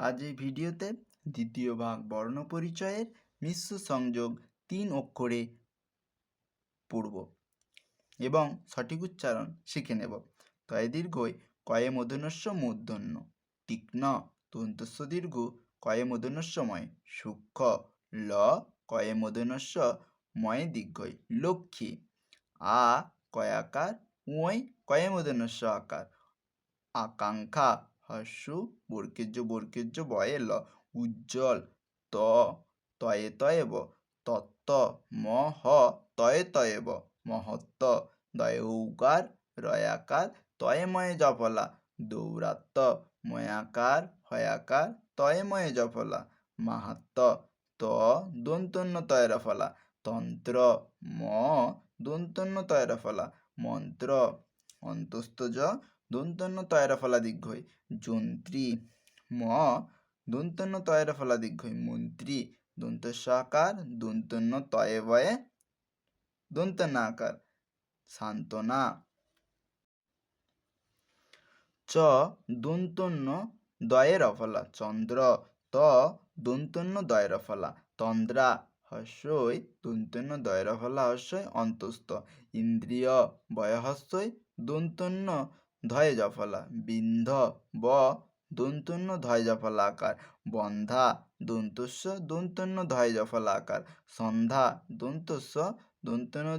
আজ এই ভিডিওতে দ্বিতীয় ভাগ বর্ণপরিচয়ের মিশ্র সংযোগ 3 অক্ষরে পড়ব এবং সঠিক উচ্চারণ শিখে নেব। তয়ে দীর্ঘই কয়ে মূর্ধন্যস্য মূর্ধন্য, তীক্ষ্ণ দন্তস্য দীর্ঘ কয়ে মূর্ধন্যস্যময়, সূক্ষ্ম ল কয়ে মূর্ধন্যস্য ময়ে দীর্ঘই, লক্ষ্মী আ কয়াকার ওই কয়ে মূর্ধন্যস্য আকার, আকাঙ্ক্ষা হস্যু বর্গীর্য বয়ে ল, উজ্জ্বল ত তয়ে তয়ে ব, তত্ত্ব মহ তয়ে ব, মহত্ব দয়ে ঔকার রয়াকার তয়ে ময়ে জফলা, দৌরাত্ম ময়াকার হয়াকার তয়ে ময়ে জফলা, মাহাত্ম ত দন্তন্য তয়ের ফলা, তন্ত্র ম দন্তন্য তয়ের ফলা, মন্ত্র অন্তস্তজ দন্তন্য তয়ের ফলা দীর্ঘই, যন্ত্রী ম দন্তন্য তয়ের ফলা দীর্ঘই, মন্ত্রী দন্তস্য আকার দন্তন্য তয়ে বয়ে দন্তন্য আকার, সান্ত্বনা চ দন্তন্য দয়ের ফলা, চন্দ্র ত দন্তন্য দয়ের ফলা, তন্দ্রা হস্যই দন্তন্য দয়ের ফলা হস্যই অন্তস্থ, ইন্দ্রিয় বয়হস্যই দন্তন্য ধয়ে জফলা, বিন্ধ ব দন্তন্য ধয় জফলা আকার, বন্ধা দন্তস্য দন্তন্য ধয় জফলা আকার, সন্ধ্যা দন্তস্য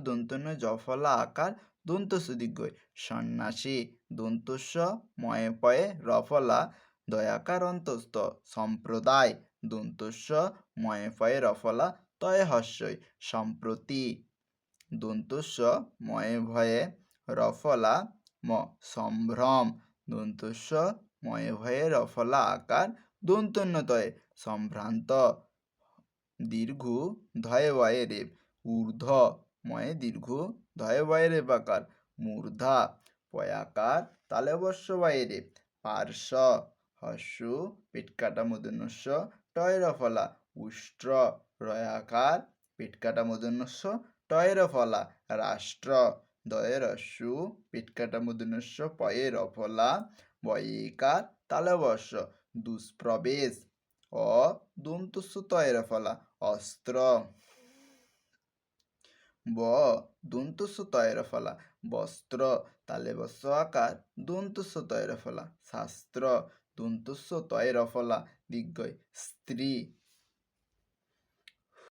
দন্তন্য জফলা আকার দন্তস্য দীর্ঘই, সন্ন্যাসী দন্তস্য ময়ে পয়ে রফলা দয়াকার অন্তস্থ, সম্প্রদায় দন্তস্য ময়ে পয়ে রফলা তয়ে হস্যই, সম্প্রতি দন্তস্য ময়ে ভয়ে রফলা ম, সম্ভ্রম দন্তস্য ময়ে ভয়ে রফলা আকার দন্তন্য তয়ে, সম্ভ্রান্ত দীর্ঘ ধয়ে বয়ে রেপ, ঊর্ধ্ব ময়ে দীর্ঘ ধয়ে বয়ে রেপ আকার, মূর্ধা পয়াকার তালে বর্ষ বয়ে রেপ, পার্শ্ব হস্য পেটকাটা মূর্ধন্যস্য টয়ের ফলা, উষ্ট্র রয়াকার পেটকাটা মূর্ধন্যস্য টয়ের ফলা, রাষ্ট্র দয়ের হস্য পেটকাটা মূর্ধন্যস্য পয়ের ফলা বয়েকার তালে বর্ষ, দুষ্প্রবেশ অ দন্তস্য তয়ের ফলা, অস্ত্র ব দন্তস্য তয়ের ফলা, বস্ত্র তালে বস্য আকার দন্তস্য তয়ের ফলা, শাস্ত্র দন্তস্য তয়ের ফলা দীর্ঘই, স্ত্রী